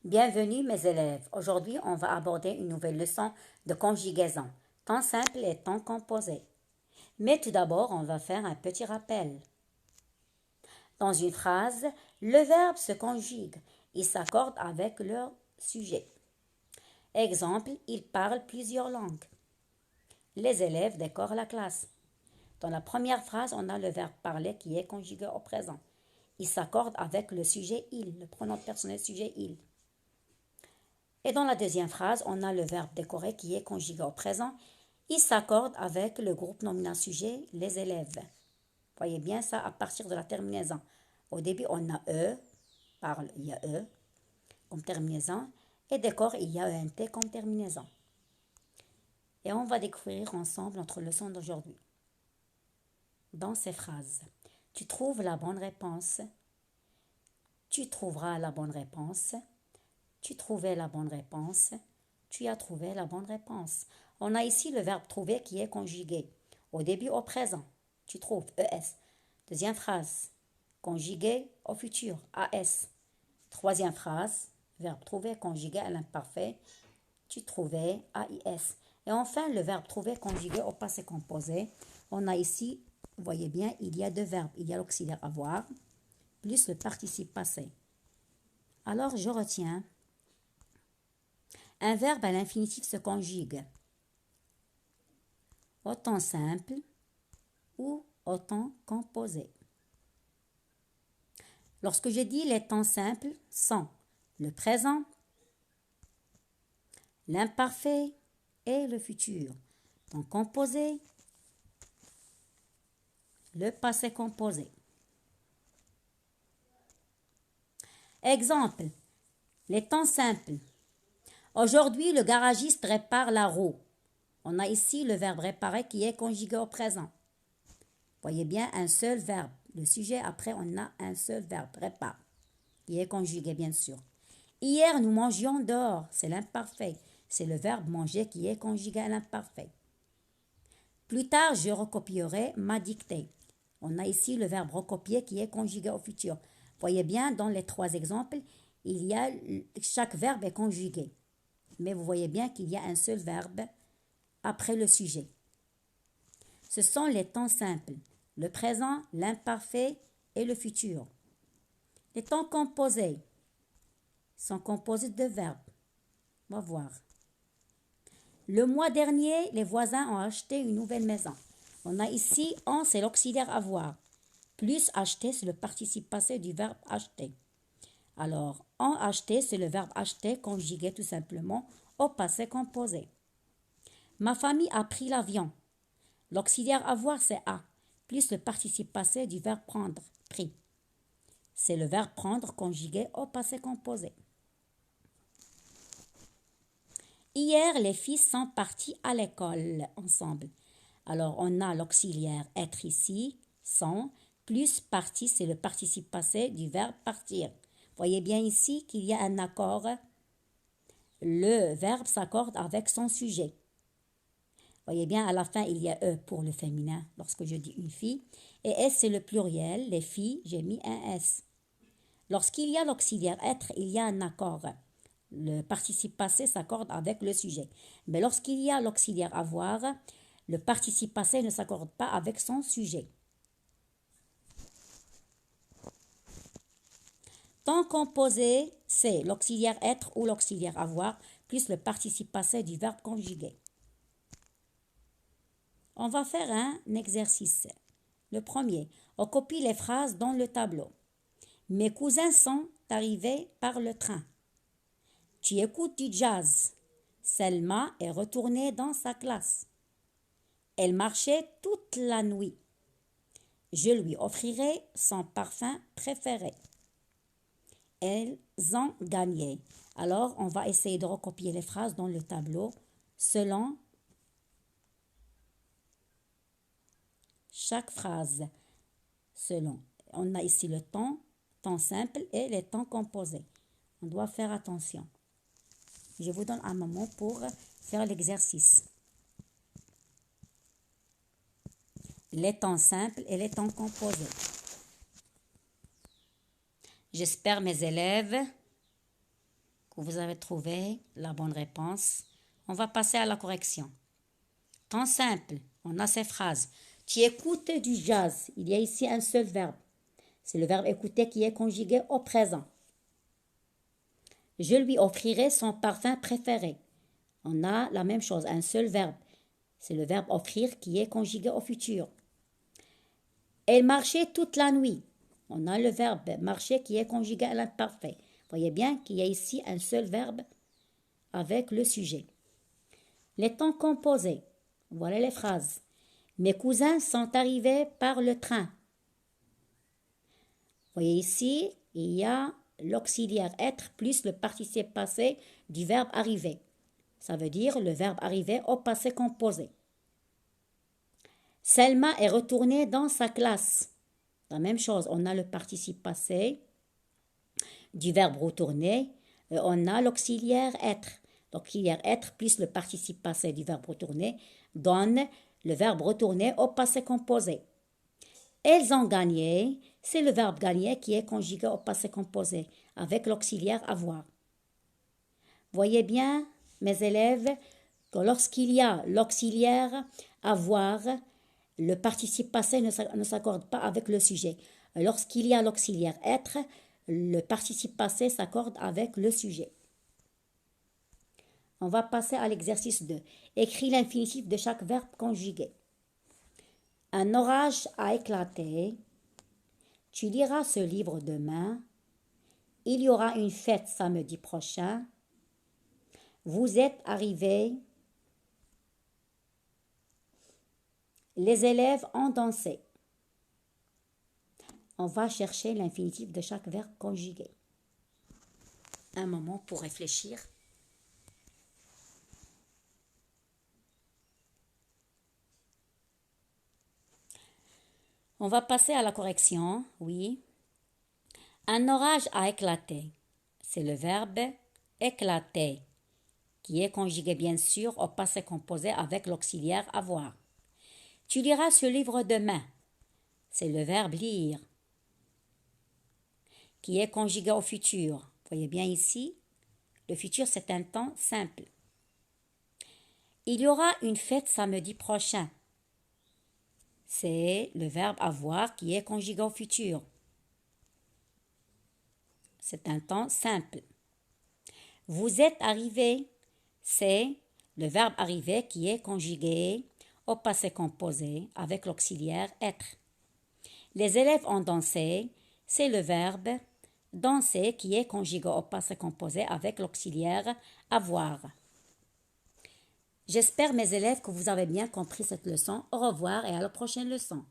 Bienvenue mes élèves. Aujourd'hui, on va aborder une nouvelle leçon de conjugaison, temps simple et temps composé. Mais tout d'abord, on va faire un petit rappel. Dans une phrase, le verbe se conjugue. Il s'accorde avec leur sujet. Exemple, ils parlent plusieurs langues. Les élèves décorent la classe. Dans la première phrase, on a le verbe parler qui est conjugué au présent. Il s'accorde avec le sujet il, le pronom personnel sujet il. Et dans la deuxième phrase, on a le verbe décorer qui est conjugué au présent. Il s'accorde avec le groupe nominal sujet, les élèves. Voyez bien ça à partir de la terminaison. Au début, on a E, parle, il y a E comme terminaison, et décore, il y a ENT comme terminaison. Et on va découvrir ensemble notre leçon d'aujourd'hui. Dans ces phrases, tu trouves la bonne réponse, tu trouveras la bonne réponse, tu trouvais la bonne réponse, tu as trouvé la bonne réponse. On a ici le verbe trouver qui est conjugué. Au début, au présent. Tu trouves, ES. Deuxième phrase, conjugué au futur, AS. Troisième phrase, verbe trouver conjugué à l'imparfait. Tu trouvais, AIS. Et enfin, le verbe trouver conjugué au passé composé. On a ici, vous voyez bien, il y a deux verbes. Il y a l'auxiliaire avoir, plus le participe passé. Alors, je retiens. Un verbe à l'infinitif se conjugue au temps simple ou au temps composé. Lorsque je dis les temps simples sont le présent, l'imparfait et le futur. Temps composé, le passé composé. Exemple, les temps simples. Aujourd'hui, le garagiste répare la roue. On a ici le verbe réparer qui est conjugué au présent. Voyez bien un seul verbe. Le sujet, après, on a un seul verbe, répare, qui est conjugué, bien sûr. Hier, nous mangions dehors. C'est l'imparfait. C'est le verbe manger qui est conjugué à l'imparfait. Plus tard, je recopierai ma dictée. On a ici le verbe recopier qui est conjugué au futur. Voyez bien, dans les trois exemples, chaque verbe est conjugué. Mais vous voyez bien qu'il y a un seul verbe après le sujet. Ce sont les temps simples, le présent, l'imparfait et le futur. Les temps composés sont composés de verbes. On va voir. Le mois dernier, les voisins ont acheté une nouvelle maison. On a ici en, c'est l'auxiliaire avoir. Plus acheter, c'est le participe passé du verbe acheter. Alors, en acheter, c'est le verbe acheter conjugué tout simplement au passé composé. Ma famille a pris l'avion. L'auxiliaire avoir, c'est a, plus le participe passé du verbe prendre, pris. C'est le verbe prendre conjugué au passé composé. Hier, les fils sont partis à l'école ensemble. Alors, on a l'auxiliaire être ici, sont, plus parti, c'est le participe passé du verbe partir. Voyez bien ici qu'il y a un accord. Le verbe s'accorde avec son sujet. Voyez bien, à la fin, il y a E pour le féminin lorsque je dis une fille. Et S, c'est le pluriel. Les filles, j'ai mis un S. Lorsqu'il y a l'auxiliaire être, il y a un accord. Le participe passé s'accorde avec le sujet. Mais lorsqu'il y a l'auxiliaire avoir, le participe passé ne s'accorde pas avec son sujet. Temps composé, c'est l'auxiliaire être ou l'auxiliaire avoir, plus le participe passé du verbe conjugué. On va faire un exercice. Le premier, on copie les phrases dans le tableau. Mes cousins sont arrivés par le train. Tu écoutes du jazz. Selma est retournée dans sa classe. Elle marchait toute la nuit. Je lui offrirai son parfum préféré. Elles ont gagné. Alors, on va essayer de recopier les phrases dans le tableau selon chaque phrase. Selon. On a ici le temps simple et les temps composés. On doit faire attention. Je vous donne un moment pour faire l'exercice. Les temps simples et les temps composés. J'espère, mes élèves, que vous avez trouvé la bonne réponse. On va passer à la correction. Temps simple, on a ces phrases. Tu écoutes du jazz. Il y a ici un seul verbe. C'est le verbe écouter qui est conjugué au présent. Je lui offrirai son parfum préféré. On a la même chose, un seul verbe. C'est le verbe offrir qui est conjugué au futur. Elle marchait toute la nuit. On a le verbe marcher qui est conjugué à l'imparfait. Voyez bien qu'il y a ici un seul verbe avec le sujet. Les temps composés. Voilà les phrases. Mes cousins sont arrivés par le train. Voyez ici, il y a l'auxiliaire être plus le participe passé du verbe arriver. Ça veut dire le verbe arriver au passé composé. Selma est retournée dans sa classe. La même chose, on a le participe passé du verbe retourner. On a l'auxiliaire être. L'auxiliaire être plus le participe passé du verbe retourner donne le verbe retourner au passé composé. Elles ont gagné, c'est le verbe gagner qui est conjugué au passé composé avec l'auxiliaire avoir. Voyez bien, mes élèves, que lorsqu'il y a l'auxiliaire avoir, le participe passé ne s'accorde pas avec le sujet. Lorsqu'il y a l'auxiliaire être, le participe passé s'accorde avec le sujet. On va passer à l'exercice 2. Écris l'infinitif de chaque verbe conjugué. Un orage a éclaté. Tu liras ce livre demain. Il y aura une fête samedi prochain. Vous êtes arrivés. Les élèves ont dansé. On va chercher l'infinitif de chaque verbe conjugué. Un moment pour réfléchir. On va passer à la correction, oui. Un orage a éclaté. C'est le verbe éclater, qui est conjugué bien sûr au passé composé avec l'auxiliaire avoir. Tu liras ce livre demain. C'est le verbe lire, qui est conjugué au futur. Voyez bien ici, le futur c'est un temps simple. Il y aura une fête samedi prochain. C'est le verbe avoir qui est conjugué au futur. C'est un temps simple. Vous êtes arrivés. C'est le verbe arriver qui est conjugué au passé composé avec l'auxiliaire être. Les élèves ont dansé. C'est le verbe danser qui est conjugué au passé composé avec l'auxiliaire avoir. J'espère, mes élèves, que vous avez bien compris cette leçon. Au revoir et à la prochaine leçon.